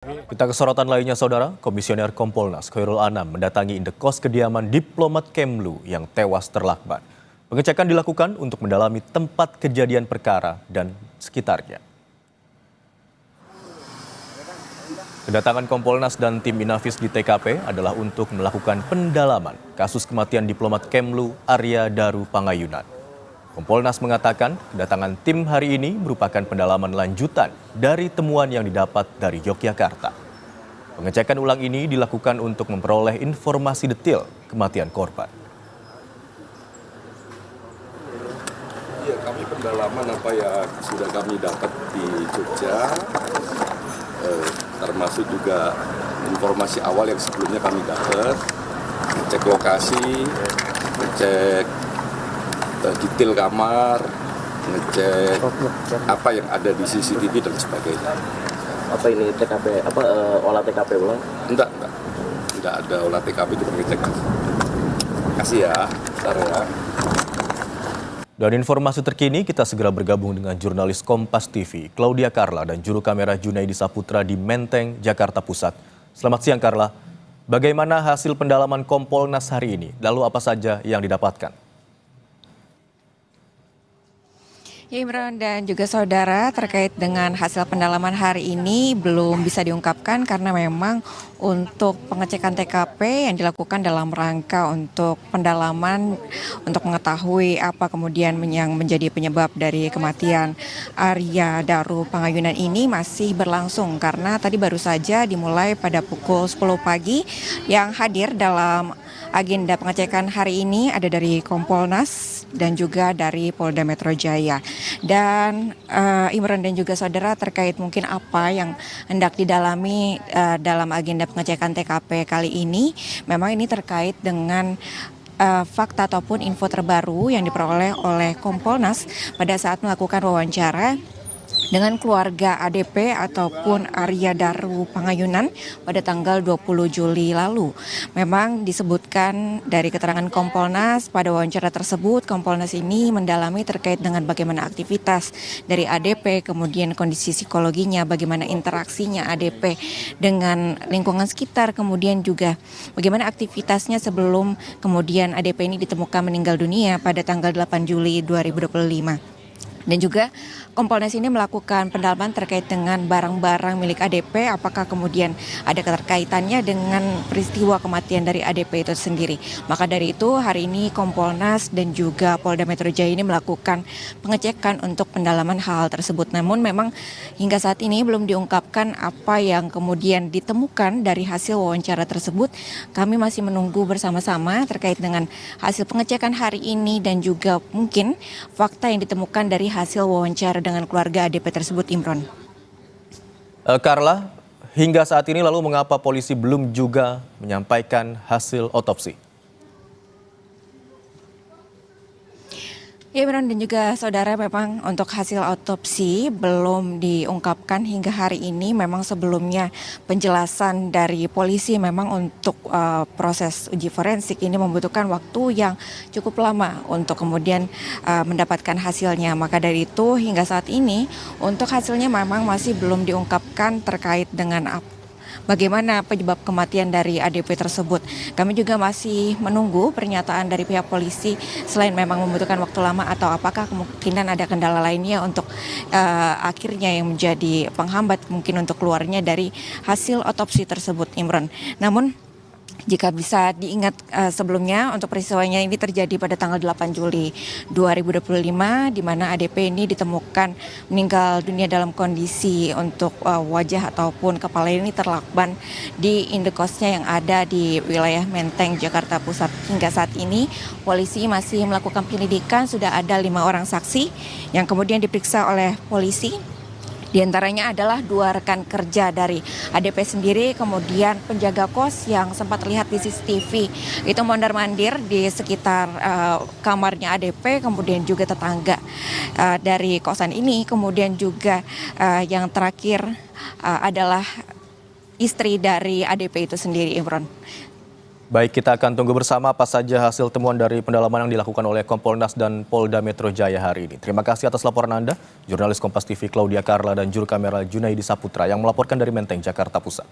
Kita ke sorotan lainnya, Saudara. Komisioner Kompolnas Khairul Anam mendatangi indekos kediaman diplomat Kemlu yang tewas terlakban. Pengecekan dilakukan untuk mendalami tempat kejadian perkara dan sekitarnya. Kedatangan Kompolnas dan tim Inafis di TKP adalah untuk melakukan pendalaman kasus kematian diplomat Kemlu Arya Daru Pangayunan. Kompolnas mengatakan kedatangan tim hari ini merupakan pendalaman lanjutan dari temuan yang didapat dari Yogyakarta. Pengecekan ulang ini dilakukan untuk memperoleh informasi detail kematian korban. Iya, kami pendalaman apa yang sudah kami dapat di Jogja, termasuk juga informasi awal yang sebelumnya kami dapat, cek lokasi, ngecek detail kamar, ngecek apa yang ada di CCTV dan sebagainya. Apa ini TKP, olah TKP ulang? Enggak ada olah TKP, itu pengecekan. Kasih ya, bentar ya. Dan informasi terkini kita segera bergabung dengan jurnalis Kompas TV, Claudia Carla dan juru kamera Junaidi Saputra di Menteng, Jakarta Pusat. Selamat siang Carla, bagaimana hasil pendalaman Kompolnas hari ini? Lalu apa saja yang didapatkan? Ya Imran dan juga saudara, terkait dengan hasil pendalaman hari ini belum bisa diungkapkan karena memang untuk pengecekan TKP yang dilakukan dalam rangka untuk pendalaman untuk mengetahui apa kemudian yang menjadi penyebab dari kematian Arya Daru Pangayunan ini masih berlangsung karena tadi baru saja dimulai pada pukul 10 pagi. Yang hadir dalam agenda pengecekan hari ini ada dari Kompolnas dan juga dari Polda Metro Jaya. Dan Imran dan juga saudara, terkait mungkin apa yang hendak didalami dalam agenda pengecekan TKP kali ini, memang ini terkait dengan fakta ataupun info terbaru yang diperoleh oleh Kompolnas pada saat melakukan wawancara dengan keluarga ADP ataupun Arya Daru Pangayunan pada tanggal 20 Juli lalu. Memang disebutkan dari keterangan Kompolnas pada wawancara tersebut, Kompolnas ini mendalami terkait dengan bagaimana aktivitas dari ADP, kemudian kondisi psikologinya, bagaimana interaksinya ADP dengan lingkungan sekitar, kemudian juga bagaimana aktivitasnya sebelum kemudian ADP ini ditemukan meninggal dunia pada tanggal 8 Juli 2025. Dan juga Kompolnas ini melakukan pendalaman terkait dengan barang-barang milik ADP, apakah kemudian ada keterkaitannya dengan peristiwa kematian dari ADP itu sendiri. Maka dari itu hari ini Kompolnas dan juga Polda Metro Jaya ini melakukan pengecekan untuk pendalaman hal tersebut. Namun memang hingga saat ini belum diungkapkan apa yang kemudian ditemukan dari hasil wawancara tersebut. Kami masih menunggu bersama-sama terkait dengan hasil pengecekan hari ini dan juga mungkin fakta yang ditemukan dari hasil wawancara dengan keluarga ADP tersebut, Imron. Carla, hingga saat ini lalu mengapa polisi belum juga menyampaikan hasil otopsi? Ya Imran dan juga saudara, memang untuk hasil otopsi belum diungkapkan hingga hari ini. Memang sebelumnya penjelasan dari polisi memang untuk proses uji forensik ini membutuhkan waktu yang cukup lama untuk kemudian mendapatkan hasilnya. Maka dari itu hingga saat ini untuk hasilnya memang masih belum diungkapkan terkait dengan bagaimana penyebab kematian dari ADP tersebut. Kami juga masih menunggu pernyataan dari pihak polisi selain memang membutuhkan waktu lama atau apakah kemungkinan ada kendala lainnya untuk akhirnya yang menjadi penghambat mungkin untuk keluarnya dari hasil otopsi tersebut, Imron. Namun jika bisa diingat sebelumnya untuk peristiwanya ini terjadi pada tanggal 8 Juli 2025 di mana ADP ini ditemukan meninggal dunia dalam kondisi untuk wajah ataupun kepala ini terlakban di indekosnya yang ada di wilayah Menteng, Jakarta Pusat. Hingga saat ini polisi masih melakukan penyelidikan, sudah ada 5 orang saksi yang kemudian diperiksa oleh polisi. Di antaranya adalah 2 rekan kerja dari ADP sendiri, kemudian penjaga kos yang sempat terlihat di CCTV itu mondar-mandir di sekitar kamarnya ADP, kemudian juga tetangga dari kosan ini, kemudian juga yang terakhir adalah istri dari ADP itu sendiri, Imron. Baik, kita akan tunggu bersama apa saja hasil temuan dari pendalaman yang dilakukan oleh Kompolnas dan Polda Metro Jaya hari ini. Terima kasih atas laporan Anda, jurnalis Kompas TV Claudia Carla dan juru kamera Junaidi Saputra yang melaporkan dari Menteng, Jakarta Pusat.